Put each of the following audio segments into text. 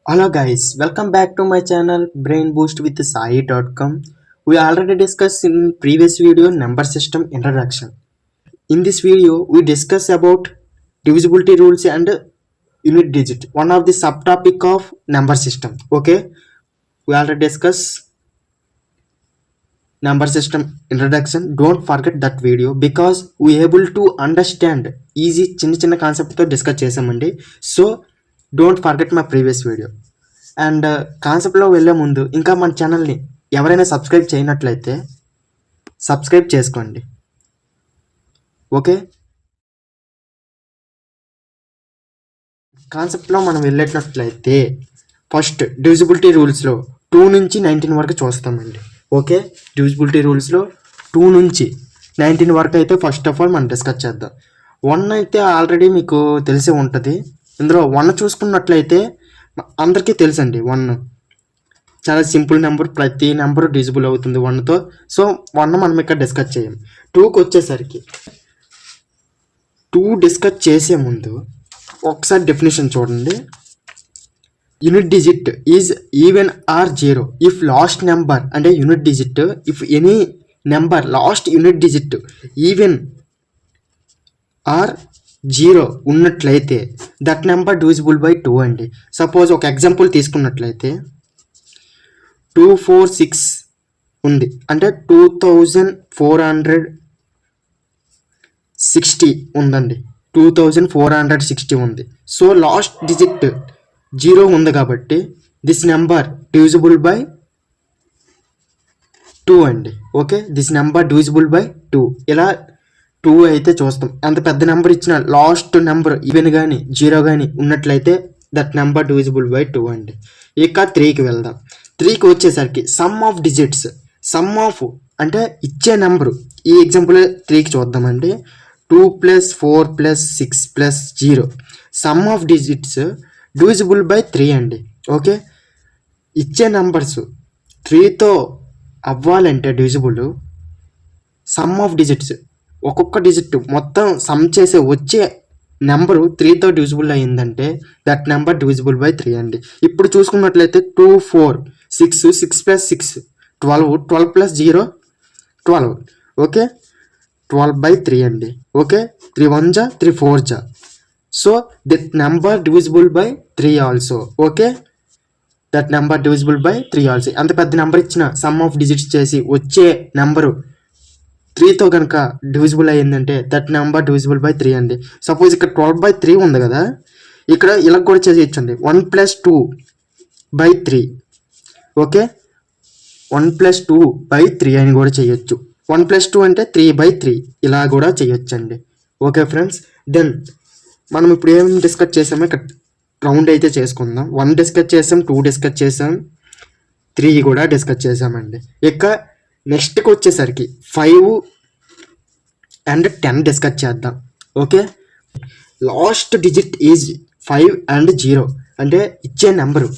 Hello guys, welcome back to my channel Brain Boost with Sai.com. We already discussed in previous video number system introduction. In this video we discuss about divisibility rules and unit digit, one of the subtopic of number system. Okay, we already discussed number system introduction. Don't forget that video because we able to understand easy చిన్న concept తో discuss చేసామండి. So don't forget my previous video. And కాన్సెప్ట్లో వెళ్ళే ముందు ఇంకా మన ఛానల్ని ఎవరైనా సబ్స్క్రైబ్ చేయనట్లయితే సబ్స్క్రైబ్ చేసుకోండి. ఓకే, కాన్సెప్ట్లో మనం వెళ్ళేటట్లయితే ఫస్ట్ డివిజిబిలిటీ రూల్స్లో 2 నుంచి 19 వరకు చూస్తామండి. ఓకే, డివిజిబిలిటీ రూల్స్లో 2 నుంచి 19 వరకు అయితే ఫస్ట్ ఆఫ్ ఆల్ మనం డిస్కస్ చేద్దాం. 1 అయితే ఆల్రెడీ మీకు తెలిసే ఉంటుంది. ఇందులో 1 చూసుకున్నట్లయితే అందరికీ తెలుసండి. 1 చాలా సింపుల్ నెంబర్, ప్రతి నెంబర్ డివిజిబుల్ అవుతుంది 1తో. సో 1 మనం ఇక్కడ డిస్కస్ చేయం. 2కి వచ్చేసరికి 2 డిస్కస్ చేసే ముందు ఒకసారి డెఫినేషన్ చూడండి. Unit digit is even or zero if last number అంటే unit digit if any number last unit digit even or zero ఉన్నట్లయితే దట్ నెంబర్ డివిజిబుల్ బై 2 అండి. సపోజ్ ఒక ఎగ్జాంపుల్ తీసుకున్నట్లయితే 246 ఉంది అంటే 2460 ఉందండి. 2460 ఉంది. సో లాస్ట్ డిజిట్ 0 ఉంది కాబట్టి దిస్ నెంబర్ డివిజిబుల్ బై 2 అండి. Okay, this number divisible by 2. ఇలా 2 అయితే చూస్తాం. అంత పెద్ద నెంబర్ ఇచ్చిన లాస్ట్ నెంబర్ ఈవెన్ కానీ 0 కానీ ఉన్నట్లయితే దట్ నెంబర్ డివిజిబుల్ బై 2 అండి. ఇక 3కి వెళ్దాం. 3కి వచ్చేసరికి some of digits, some of అంటే ఇచ్చే నెంబరు. ఈ ఎగ్జాంపుల్ 3కి చూద్దామండి. 2 + 4 + 6 + 0 sum of digits divisible by 3 అండి. ఓకే, ఇచ్చే నెంబర్స్ 3తో అవ్వాలంటే డివిజిబుల్ సమ్ ఆఫ్ డిజిట్స్ ఒక్కొక్క డిజిట్ మొత్తం సమ్ చేసే వచ్చే నెంబరు 3తో డివిజిబుల్ అయ్యిందంటే దట్ నెంబర్ డివిజిబుల్ బై 3 అండి. ఇప్పుడు చూసుకున్నట్లయితే 2 4 6 6 + 6 12 12 + 0 12. ఓకే, 12 బై 3 అండి. ఓకే, 3 1 జా 3 4 జా. So that number divisible by 3 also. Okay, that number divisible by 3 also. అంత పెద్ద నెంబర్ ఇచ్చిన సమ్ ఆఫ్ డిజిట్స్ చేసి వచ్చే నెంబరు 3తో కనుక డివిజిబుల్ అయ్యిందంటే దట్ నెంబర్ డివిజిబుల్ బై 3 అండి. సపోజ్ ఇక్కడ 12 బై 3 ఉంది కదా, ఇక్కడ ఇలా కూడా చేసేయచ్చండి. 1 + 2 బై 3. ఓకే, 1 + 2 బై 3 అని కూడా చేయొచ్చు. 1 + 2 అంటే 3 బై 3 ఇలా కూడా చేయొచ్చండి. ఓకే ఫ్రెండ్స్, దెన్ మనం ఇప్పుడు ఏం డిస్కస్ చేసామో ఇక్కడ రౌండ్ అయితే చేసుకుందాం. 1 డిస్కస్ చేసాం, 2 డిస్కస్ చేసాం, 3 కూడా డిస్కస్ చేసామండి. ఇక నెక్స్ట్కి వచ్చేసరికి 5 అండ్ 10 డిస్కస్ చేద్దాం. Okay, last digit is 5 and 0 అంటే ఇచ్చే నెంబరు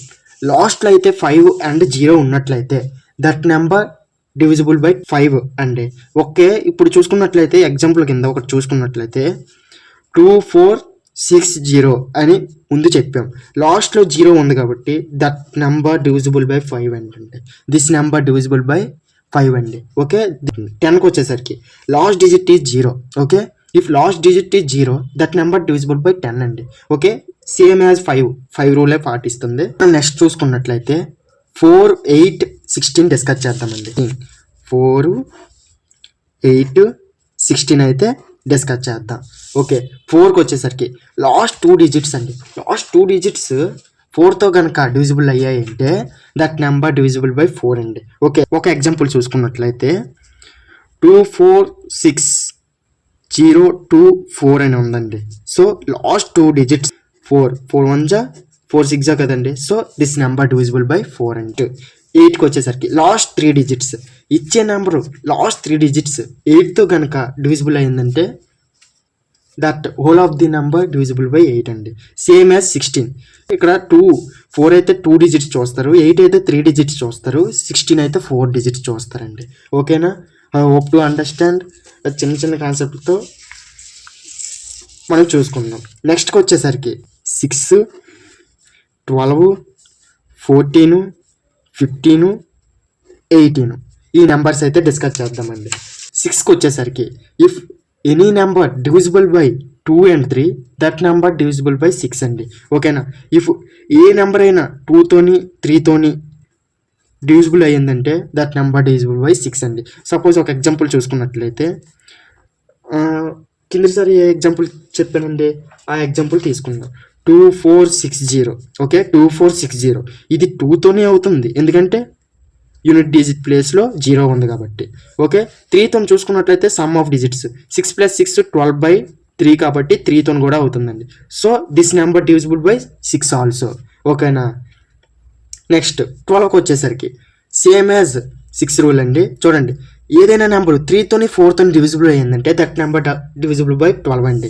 లాస్ట్లో అయితే 5 అండ్ 0 ఉన్నట్లయితే దట్ నెంబర్ డివిజిబుల్ బై 5 అండి. ఓకే, ఇప్పుడు చూసుకున్నట్లయితే ఎగ్జాంపుల్ కింద ఒకటి చూసుకున్నట్లయితే 2460 అని ముందు చెప్పాం. లాస్ట్లో 0 ఉంది కాబట్టి దట్ నెంబర్ డివిజిబుల్ బై 5 అంటే దిస్ నెంబర్ డివిజిబుల్ బై 5 అండి. ఓకే, 10కి వచ్చేసరికి last digit is 0. Okay, if last digit is 0 that number divisible by 10 అండి. Okay, same as 5 రూలే పాటిస్తుంది. నెక్స్ట్ చూసుకున్నట్లయితే 4 8 16 డిస్కస్ చేద్దామండి. 4 8 16 అయితే డిస్కస్ చేద్దాం. ఓకే, 4కి వచ్చేసరికి లాస్ట్ 2 డిజిట్స్ అండి. లాస్ట్ 2 డిజిట్స్ 4తో కనుక డివిజిబుల్ అయ్యాయంటే దట్ నెంబర్ డివిజిబుల్ బై 4 అండి. ఓకే, ఒక ఎగ్జాంపుల్ చూసుకున్నట్లయితే 246024 అని ఉందండి. సో లాస్ట్ 2 డిజిట్స్ 4 4 1 జా 4 6 జా కదండి. So this number divisible by 4 అంటే 8కి వచ్చేసరికి లాస్ట్ 3 డిజిట్స్ ఇచ్చే నెంబరు లాస్ట్ 3 డిజిట్స్ 8తో కనుక డివిజిబుల్ అయిందంటే that whole of the number divisible by 8 అండి. Same as 16. ఇక్కడ 4 అయితే 2 డిజిట్స్ చూస్తారు, 8 అయితే 3 డిజిట్స్ చూస్తారు, 16 అయితే 4 డిజిట్స్ చూస్తారండి. ఓకేనా? I hope to understand. చిన్న కాన్సెప్ట్తో మనం చూసుకుందాం. నెక్స్ట్కి వచ్చేసరికి 6 12 14, 15, 18 ఈ నెంబర్స్ అయితే డిస్కస్ చేద్దామండి. 6కి వచ్చేసరికి if any number divisible by 2 and 3 that number divisible by 6 అండి. ఓకేనా. ఇఫ్ ఏ నెంబర్ అయినా 2తోని 3తోని డివిజిబుల్ అయ్యిందంటే దట్ నెంబర్ డివిజిబుల్ బై 6 అండి. సపోజ్ ఒక ఎగ్జాంపుల్ చూసుకున్నట్లయితే కిందసారి ఏ ఎగ్జాంపుల్ చెప్పానండి, ఆ ఎగ్జాంపుల్ తీసుకుందాం. 2460. ఓకే, 2460 ఇది 2తోనే అవుతుంది, ఎందుకంటే యూనిట్ డిజిట్ ప్లేస్లో 0 ఉంది కాబట్టి. ఓకే, 3తో చూసుకున్నట్లయితే సమ్ ఆఫ్ డిజిట్స్ 6 + 6 12/3 కాబట్టి 3తో కూడా అవుతుందండి. So this number divisible by 6 also. ఓకేనా. నెక్స్ట్ 12కి వచ్చేసరికి సేమ్ యాజ్ 6 రూల్ అండి. చూడండి, ఏదైనా నెంబర్ 3తోని 4తోని డివిజిబుల్ అయ్యిందంటే దట్ నెంబర్ డివిజిబుల్ బై 12 అండి.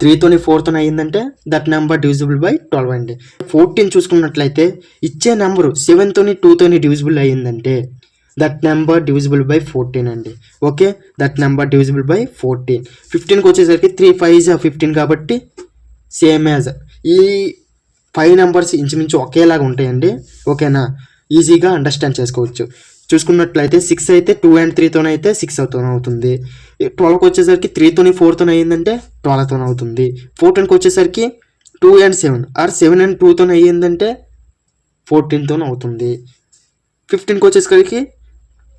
3తోని 4తోని అయ్యిందంటే దట్ నెంబర్ డివిజిబుల్ బై 12 అండి. 14 చూసుకున్నట్లయితే ఇచ్చే నెంబరు 7తోని 2తోని డివిజిబుల్ అయ్యిందంటే దట్ నెంబర్ డివిజిబుల్ బై 14 అండి. Okay, that number divisible by 14. 15కి వచ్చేసరికి 3 5 15 కాబట్టి సేమ్ యాజ్ ఈ 5 నెంబర్స్ ఇంచుమించు ఒకేలాగా ఉంటాయండి. ఓకేనా, ఈజీగా అండర్స్టాండ్ చేసుకోవచ్చు. చూసుకున్నట్లయితే 6 అయితే 2 and 3తోనే అయితే 6 అవుతుంది. 12కి వచ్చేసరికి 3తోని 4తోనే అయ్యిందంటే 12తోనే అవుతుంది. 14కి వచ్చేసరికి 2 and 7 ఆర్ 7 and 2తోనే అయ్యిందంటే 14తోనే అవుతుంది. 15కి వచ్చేసరికి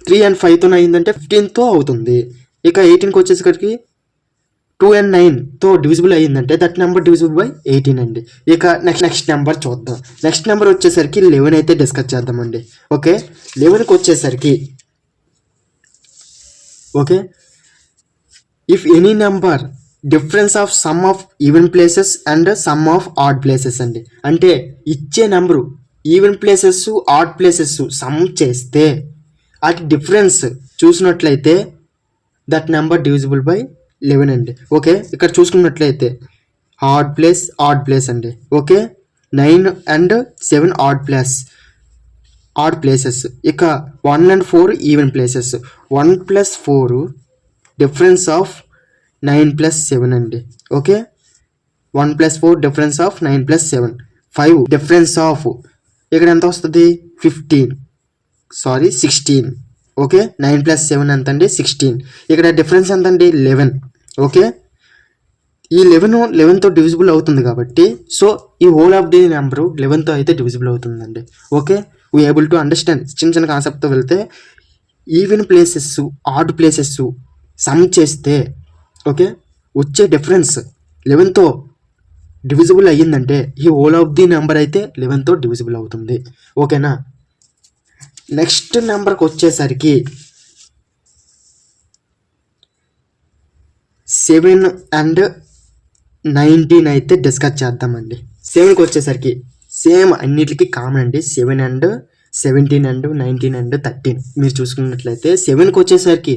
3 and 5తోనే అయ్యిందంటే 15తో అవుతుంది. ఇక 18కి వచ్చేసరికి 2 and 9తో డివిజిబుల్ అయ్యిందంటే దట్ నెంబర్ డివిజిబుల్ బై 18 అండి. ఇక నెక్స్ట్ నెంబర్ చూద్దాం. నెక్స్ట్ నెంబర్ వచ్చేసరికి 11 అయితే డిస్కస్ చేద్దామండి. ఓకే, 11కి వచ్చేసరికి okay, if any number difference of sum of even places and sum of odd places అండి. అంటే ఇచ్చే number even places odd places sum చేస్తే వాటి డిఫరెన్స్ చూసినట్లయితే దట్ నెంబర్ డివిజిబుల్ బై 11 అండి. ఓకే, ఇక్కడ చూసుకున్నట్లయితే ఆడ్ ప్లేస్ అండి. Okay, 9 and 7 odd places. ఇక 1 and 4 even places. 1 + 4 difference of 9 + 7 అండి. Okay, 1 + 4 difference of 9 + 7. 5 difference of ఇక్కడ ఎంత వస్తుంది 16. ఓకే, 9 + 7 ఎంత అండి 16. ఇక్కడ డిఫరెన్స్ ఎంత అండి 11. ఓకే, ఈ 11తో డివిజిబుల్ అవుతుంది కాబట్టి సో ఈ హోల్ ఆఫ్ ది నెంబర్ 11తో అయితే డివిజిబుల్ అవుతుందండి. Okay, we able to understand. చిన్న కాన్సెప్ట్తో వెళ్తే even places odd places sum చేస్తే ఓకే వచ్చే డిఫరెన్స్ 11తో డివిజిబుల్ అయ్యిందంటే ఈ హోల్ ఆఫ్ ది నెంబర్ అయితే 11తో డివిజిబుల్ అవుతుంది. ఓకేనా. నెక్స్ట్ నెంబర్కి వచ్చేసరికి 7 and 19 అయితే డిస్కస్ చేద్దామండి. 7కి వచ్చేసరికి సేమ్ అన్నిటికీ కామన్ అండి. 7 and 17 and 19 and 13 మీరు చూసుకున్నట్లయితే 7కి వచ్చేసరికి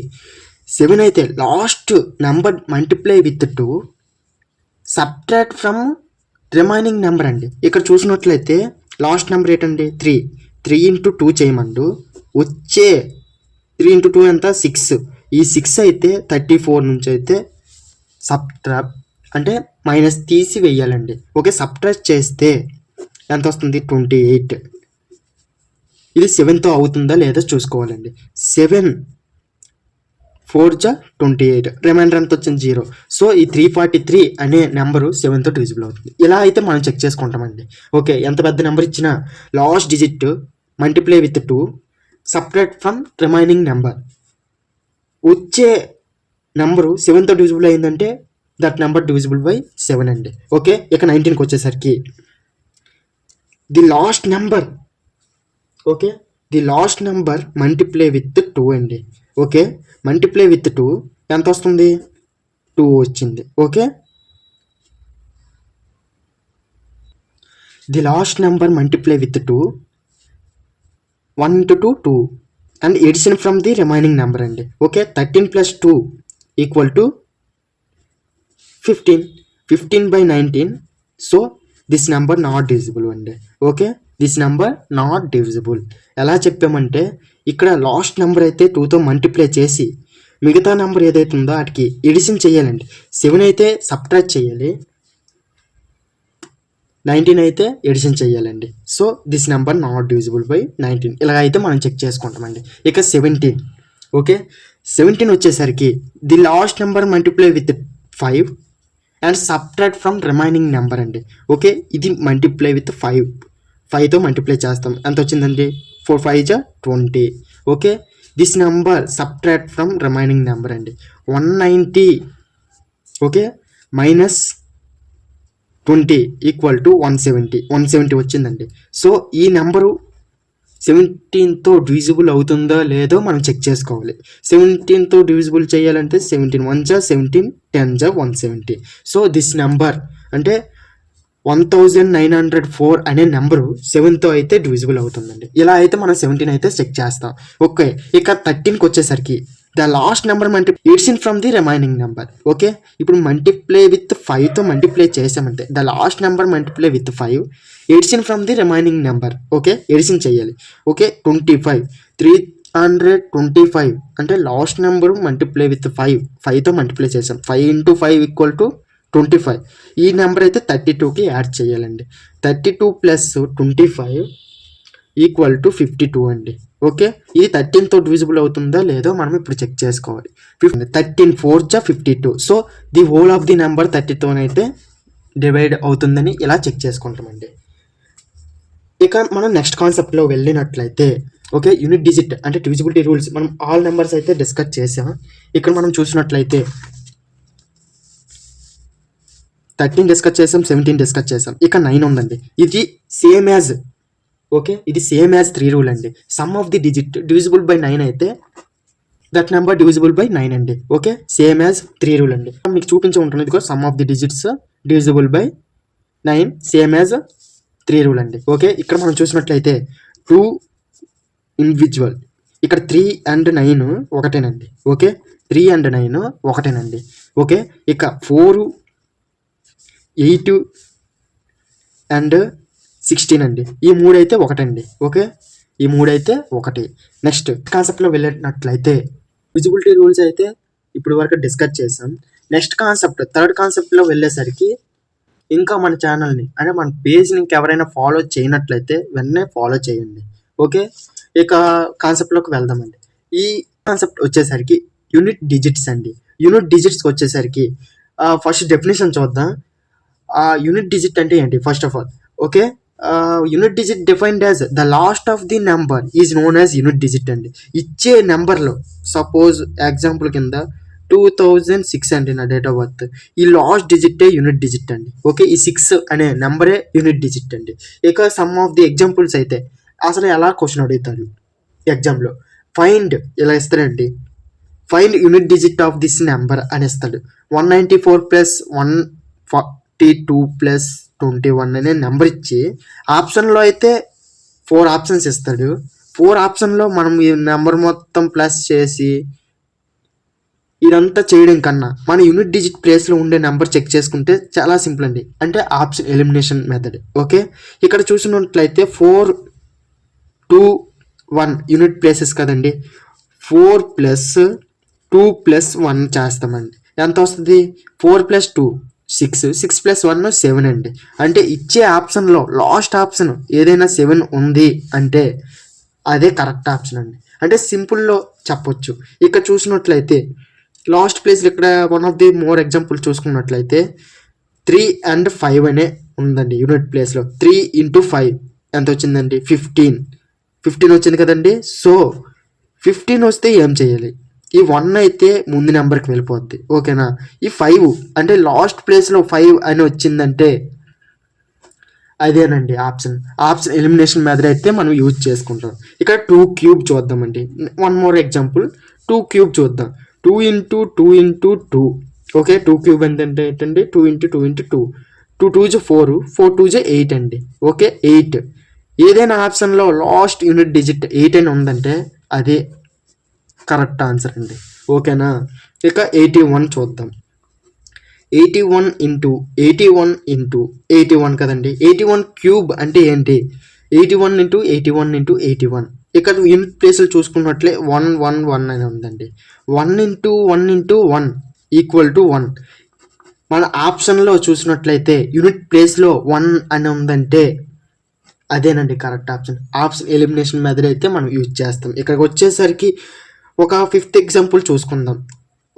7 అయితే last number multiply with 2 subtract from remaining number అండి. ఇక్కడ చూసినట్లయితే లాస్ట్ నెంబర్ ఏంటండి 3 × 2 చేయమండు. వచ్చే 3 × 2 ఎంత 6. ఈ 6 అయితే 34 నుంచి అయితే సబ్ట్రాక్ట్ అంటే మైనస్ తీసి వేయాలండి. ఓకే, సబ్ట్రాక్ట్ చేస్తే ఎంత వస్తుంది 28. ఇది 7తో అవుతుందా లేదా చూసుకోవాలండి. 7 4 × 28 రిమైండర్ ఎంత వచ్చింది 0. సో ఈ 343 అనే నెంబరు 7తో డివిజిబుల్ అవుతుంది. ఇలా అయితే మనం చెక్ చేసుకుంటామండి. ఓకే, ఎంత పెద్ద నెంబర్ ఇచ్చినా last digit multiply with 2 subtract from remaining number. వచ్చే నెంబరు 7తో డివిజిబుల్ అయిందంటే దట్ నెంబర్ డివిజిబుల్ బై 7 అండి. ఓకే, ఇక 19కి వచ్చేసరికి the last number multiply with 2 అండి. ఓకే, మల్టిప్లై విత్ 2 ఎంత వస్తుంది 2 వచ్చింది. Okay, the last number multiply with 2 1 × 2 2 and addition from the remaining number అండి. Okay, 13 + 2 = 15. 15/19. So this number not divisible అండి. Okay, this number not divisible. ఎలా చెప్పామంటే ఇక్కడ last number అయితే 2తో మల్టిప్లై చేసి మిగతా నెంబర్ ఏదైతే ఉందో వాటికి ఎడిషన్ చేయాలండి. 7 అయితే సబ్ట్రాక్ట్ చేయాలి, 19 అయితే ఎడిషన్ చేయాలండి. So this number not divisible by 19. ఇలా అయితే మనం చెక్ చేసుకుంటామండి. ఇక 17. ఓకే, 17 వచ్చేసరికి the last number multiply with 5 and subtract from remaining number అండి. ఓకే, ఇది మల్టిప్లై విత్ 5తో మల్టిప్లై చేస్తాం. ఎంత వచ్చిందండి? 4 5 జా 20. Okay, this number subtract from remaining number అండి. 190 ఓకే మైనస్ 20 ఈక్వల్ టు 170 వచ్చిందండి. సో ఈ నెంబరు 17తో డివిజిబుల్ అవుతుందో లేదో మనం చెక్ చేసుకోవాలి. 17తో డివిజిబుల్ చేయాలంటే 17 1 జా 17 10 జా 170. సో దిస్ నెంబర్ అంటే 1904 అనే నెంబరు 7తో అయితే డివిజిబుల్ అవుతుందండి. ఇలా అయితే మనం 17 అయితే చెక్ చేస్తాం. ఓకే, ఇక 13కి వచ్చేసరికి the last number addition from the remaining number. Okay, ఇప్పుడు మల్టిప్లై విత్ 5తో మల్టిప్లై చేసామంటే the last number multiply with 5 addition from the remaining number. Okay, addition చేయాలి. ఓకే, 25 325 అంటే లాస్ట్ నెంబర్ మల్టిప్లై విత్ 5తో మల్టిప్లై చేసాం. 5 × 5 ఈక్వల్ టు 25. ఈ number అయితే 32కి add చేయాలండి. 32 ప్లస్ 25 ఈక్వల్ టు 52 అండి. ఓకే, ఇది 13తో డివిజిబుల్ అవుతుందో లేదో మనం ఇప్పుడు చెక్ చేసుకోవాలి. 13 4 జా 52. So the whole of the number 30తోనైతే డివైడ్ అవుతుందని ఇలా చెక్ చేసుకుంటామండి. ఇక మనం నెక్స్ట్ కాన్సెప్ట్లో వెళ్ళినట్లయితే ఓకే, యూనిట్ డిజిట్ అంటే డివిజిబిలిటీ రూల్స్ మనం ఆల్ నెంబర్స్ అయితే డిస్కస్ చేసాం. ఇక్కడ మనం చూసినట్లయితే 13 డిస్కస్ చేసాం, 17 డిస్కస్ చేసాం. ఇక 9 ఉందండి. ఇది సేమ్ యాజ్ ఓకే, ఇది సేమ్ యాజ్ 3 రూల్ అండి. Some of the digit divisible by 9 అయితే దట్ నెంబర్ డివిజిబుల్ బై 9 అండి. ఓకే, సేమ్ యాజ్ 3 రూల్ అండి. మీకు చూపించి ఉంటుంది ఇదిగో some of the digits divisible by 9 same as 3 rule అండి. ఓకే, ఇక్కడ మనం చూసినట్లయితే 2 ఇండివిజువల్, ఇక్కడ 3 and 9 ఒకటేనండి. ఓకే, 3 and 9 ఒకటేనండి. ఓకే, ఇక 4 8 and 16 అండి. ఈ 3 అయితే ఒకటండి. ఓకే, ఈ 3 అయితే ఒకటి. నెక్స్ట్ కాన్సెప్ట్లో వెళ్ళినట్లయితే విజిబిలిటీ రూల్స్ అయితే ఇప్పుడు వరకు డిస్కస్ చేసాం. నెక్స్ట్ కాన్సెప్ట్ థర్డ్ కాన్సెప్ట్లో వెళ్ళేసరికి ఇంకా మన ఛానల్ని అంటే మన పేజ్ని ఇంకెవరైనా ఫాలో చేయనట్లయితే వెంటనే ఫాలో చేయండి. ఓకే, ఇక కాన్సెప్ట్లోకి వెళ్దామండి. ఈ కాన్సెప్ట్ వచ్చేసరికి యూనిట్ డిజిట్స్ అండి. యూనిట్ డిజిట్స్కి వచ్చేసరికి ఫస్ట్ డెఫినేషన్ చూద్దాం. యూనిట్ డిజిట్ అంటే ఏంటి? First of all okay, unit digit defined as the last of the number is known as unit digit అండి. ఇచ్చే నెంబర్లో సపోజ్ ఎగ్జాంపుల్ కింద 2006 అండి నా డేట్ ఆఫ్ బర్త్. ఈ లాస్ట్ డిజిటే యూనిట్ డిజిట్ అండి. ఓకే, ఈ 6 అనే నెంబరే యూనిట్ డిజిట్ అండి. ఇక సమ్ ఆఫ్ ది ఎగ్జాంపుల్స్ అయితే అసలు ఎలా క్వశ్చన్ అడుగుతాడు ఎగ్జామ్లో, ఫైండ్ ఇలా ఇస్తాడండి. Find unit digit of this number అని ఇస్తాడు. 194 ప్లస్ 142 ప్లస్ 21 అనే నెంబర్ ఇచ్చి ఆప్షన్లో అయితే 4 ఆప్షన్స్ ఇస్తాడు. 4 ఆప్షన్లో మనం ఈ నెంబర్ మొత్తం ప్లస్ చేసి ఇదంతా చేయడం కన్నా మన యూనిట్ డిజిట్ ప్లేస్లో ఉండే నెంబర్ చెక్ చేసుకుంటే చాలా సింపుల్ అండి. అంటే ఆప్షన్ ఎలిమినేషన్ మెథడ్. ఓకే, ఇక్కడ చూసినట్లయితే 4 2 1 యూనిట్ ప్లేసెస్ కదండి. 4 ప్లస్ 2 ప్లస్ 1 చేస్తామండి. ఎంత వస్తుంది? 4 ప్లస్ 2 6, 6 ప్లస్ 1 7 అండి. అంటే ఇచ్చే ఆప్షన్లో లాస్ట్ ఆప్షన్ ఏదైనా 7 ఉంది అంటే అదే కరెక్ట్ ఆప్షన్ అండి. అంటే సింపుల్లో చెప్పొచ్చు. ఇక్కడ చూసినట్లయితే లాస్ట్ ప్లేస్లో ఇక్కడ one of the more example చూసుకున్నట్లయితే 3 and 5 అనే ఉందండి యూనిట్ ప్లేస్లో. 3 × 5 ఎంత వచ్చిందండి? 15 వచ్చింది కదండి. సో 15 వస్తే ఏం చేయాలి? ఈ 1 అయితే ముందు నెంబర్కి వెళ్ళిపోద్ది. ఓకేనా, ఈ 5 అంటే లాస్ట్ ప్లేస్లో 5 అని వచ్చిందంటే అదేనండి ఆప్షన్ ఎలిమినేషన్ మెథడ్ అయితే మనం యూజ్ చేసుకుంటాం. ఇక్కడ 2 క్యూబ్ చూద్దామండి. వన్ మోర్ ఎగ్జాంపుల్ 2 క్యూబ్ చూద్దాం. 2 × 2 × 2. ఓకే, 2 క్యూబ్ ఏంటంటే ఏంటండి? 2 × 2 × 2. 2 2 = 4, 4 2 = 8 అండి. ఓకే, 8 ఏదైనా ఆప్షన్లో లాస్ట్ యూనిట్ డిజిట్ 8 అని ఉందంటే అదే కరెక్ట్ ఆన్సర్ అండి. ఓకేనా, ఇక 81 చూద్దాం. 81 × 81 × 81 కదండి. 81 క్యూబ్ అంటే ఏంటి? 81 × 81 × 81. ఇక్కడ యూనిట్ ప్లేస్లు చూసుకున్నట్లే 1 1 1 అని ఉందండి. 1 × 1 × 1 ఈక్వల్ టు 1. మన ఆప్షన్లో చూసినట్లయితే యూనిట్ ప్లేస్లో 1 అని ఉందంటే అదేనండి కరెక్ట్ ఆప్షన్ ఎలిమినేషన్ మెథడ్ అయితే మనం యూజ్ చేస్తాం. ఇక్కడికి వచ్చేసరికి ఒక 5th ఎగ్జాంపుల్ చూసుకుందాం.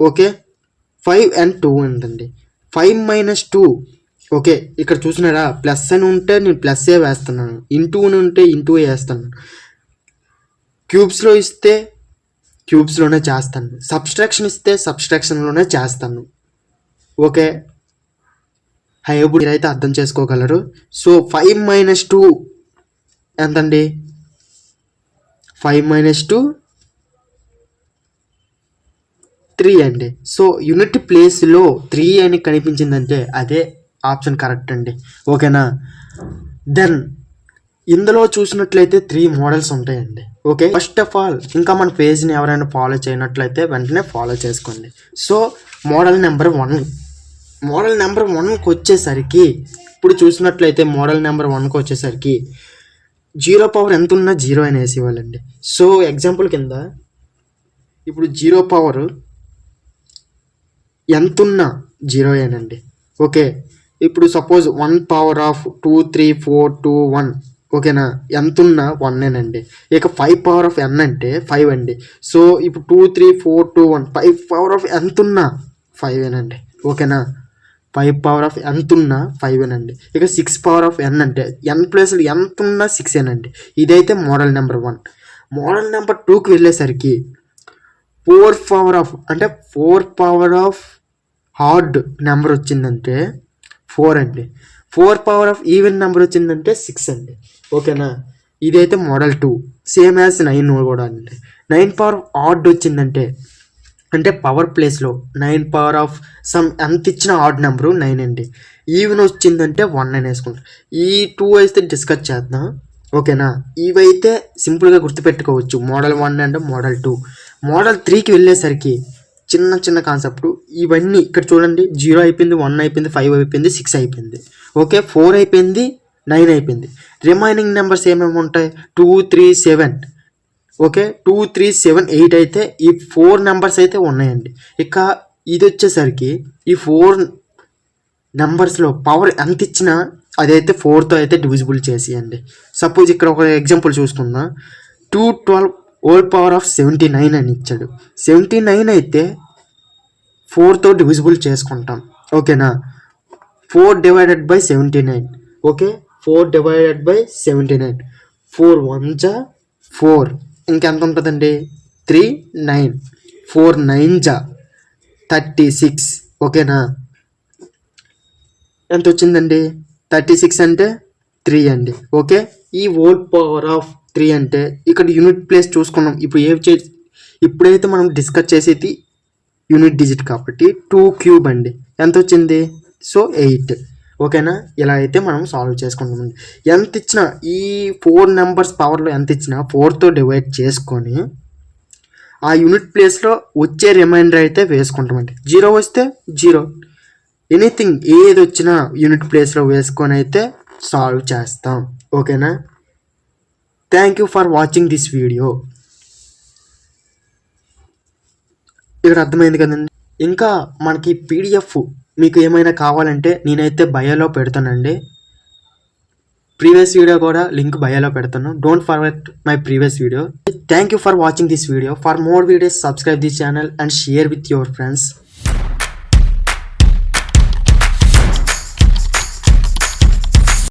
ఓకే, 5 and 2 ఉందండి. 5 - 2 ఓకే, ఇక్కడ చూసినారా ప్లస్ అని ఉంటే నేను ప్లస్ఏ వేస్తున్నాను, ఇంటూ అని ఉంటే ఇంటూ వేస్తున్నాను, క్యూబ్స్లో ఇస్తే క్యూబ్స్లోనే చేస్తాను, సబ్స్ట్రాక్షన్ ఇస్తే సబ్స్ట్రాక్షన్లోనే చేస్తాను. ఓకే, హైబుడ్ అయితే అర్థం చేసుకోగలరు. సో 5 - 2 ఎంతండి? 5 - 2 3 అండి. సో యూనిట్ ప్లేస్లో 3 అని కనిపించిందంటే అదే ఆప్షన్ కరెక్ట్ అండి. ఓకేనా? దెన్ ఇందులో చూసినట్లయితే 3 మోడల్స్ ఉంటాయండి. ఓకే, ఫస్ట్ ఆఫ్ ఆల్ ఇంకా మన పేజ్ని ఎవరైనా ఫాలో చేయనట్లయితే వెంటనే ఫాలో చేసుకోండి. సో మోడల్ నెంబర్ 1కి వచ్చేసరికి ఇప్పుడు చూసినట్లయితే మోడల్ నెంబర్ 1కి వచ్చేసరికి 0 పవర్ ఎంత ఉన్నా 0 అని వేసేవాళ్ళండి. సో ఎగ్జాంపుల్ కింద ఇప్పుడు 0 పవర్ ఎంతున్నా 0 ఏనండి. ఓకే, ఇప్పుడు సపోజ్ 1 పవర్ ఆఫ్ 2 3 4 2 1 ఓకేనా, ఎంతున్నా 1ఏనండి. ఇక 5 పవర్ ఆఫ్ n అంటే 5 అండి. సో ఇప్పుడు 2 3 4 2 1 5 పవర్ ఆఫ్ ఎంతున్నా 5ఏనండి. ఓకేనా, 5 పవర్ ఆఫ్ ఎంతున్నా 5ఏనండి. ఇక 6 పవర్ ఆఫ్ n అంటే n ప్లేస్లో ఎంతున్నా 6ఏనండి. ఇదైతే మోడల్ నెంబర్ 1. మోడల్ నెంబర్ 2కి వెళ్ళేసరికి 4 పవర్ ఆఫ్ అంటే 4 పవర్ ఆఫ్ హార్డ్ నెంబర్ వచ్చిందంటే 4 అండి. 4 పవర్ ఆఫ్ ఈవెన్ నెంబర్ వచ్చిందంటే 6 అండి. ఓకేనా, ఇదైతే మోడల్ 2. సేమ్ యాజ్ 9 కూడా అండి. 9 పవర్ ఆఫ్ ఆడ్ వచ్చిందంటే అంటే పవర్ ప్లేస్లో 9 పవర్ ఆఫ్ సమ్ ఎంత ఇచ్చిన ఆడ్ నెంబరు 9 అండి. ఈవెన్ వచ్చిందంటే 1 అని వేసుకుంటాం. ఈ 2 అయితే డిస్కస్ చేద్దాం. ఓకేనా, ఇవైతే సింపుల్గా గుర్తుపెట్టుకోవచ్చు, మోడల్ 1 అండ్ మోడల్ 2. మోడల్ 3కి వెళ్ళేసరికి చిన్న కాన్సెప్ట్. ఇవన్నీ ఇక్కడ చూడండి, 0 అయిపోయింది, 1 అయిపోయింది, 5 అయిపోయింది, 6 అయిపోయింది. ఓకే, 4 అయిపోయింది, 9 అయిపోయింది. రిమైనింగ్ నెంబర్స్ ఏమేమి ఉంటాయి? 2 3 7. ఓకే, 2 3 7 8 అయితే ఈ 4 నెంబర్స్ అయితే ఉన్నాయండి. ఇక ఇది వచ్చేసరికి ఈ 4 నెంబర్స్లో పవర్ ఎంత ఇచ్చినా అదైతే 4తో అయితే డివిజిబుల్ చేసేయండి. సపోజ్ ఇక్కడ ఒక ఎగ్జాంపుల్ చూసుకుందాం. 212 హోల్ పవర్ ఆఫ్ 79 అని ఇచ్చాడు. 79 అయితే 4తో డివిజిబుల్ చేసుకుంటాం. ఓకేనా, 4 divided by 79. Okay, 4 divided by 79. 4 1 4. ఇంకెంత ఉంటుందండి? 3 9. 4 9 36. ఓకేనా, ఎంత వచ్చిందండి? 36 అంటే 3 అండి. ఓకే, ఈ హోల్ పవర్ ఆఫ్ 3 అంటే ఇక్కడ యూనిట్ ప్లేస్ చూసుకున్నాం. ఇప్పుడైతే మనం డిస్కస్ చేసేది యూనిట్ డిజిట్ కాబట్టి 2 క్యూబ్ అండి. ఎంత వచ్చింది? సో 8. ఓకేనా, ఇలా అయితే మనం సాల్వ్ చేసుకుంటామండి. ఎంత ఇచ్చినా ఈ 4 నెంబర్స్ పవర్లో ఎంత ఇచ్చినా 4తో డివైడ్ చేసుకొని ఆ యూనిట్ ప్లేస్లో వచ్చే రిమైండర్ అయితే వేసుకుంటామండి. 0 వస్తే 0, ఎనీథింగ్ ఏది వచ్చినా యూనిట్ ప్లేస్లో వేసుకొని అయితే సాల్వ్ చేస్తాం. ఓకేనా, thank you for watching this video. ఇక్కడ అర్థమైంది కదండి. ఇంకా మనకి పీడిఎఫ్ మీకు ఏమైనా కావాలంటే నేనైతే బయోలో పెడతానండి. ప్రీవియస్ వీడియో కూడా లింక్ బయోలో పెడతాను. Don't forget my previous video. Thank you for watching this video. For more videos subscribe this channel and share with your friends.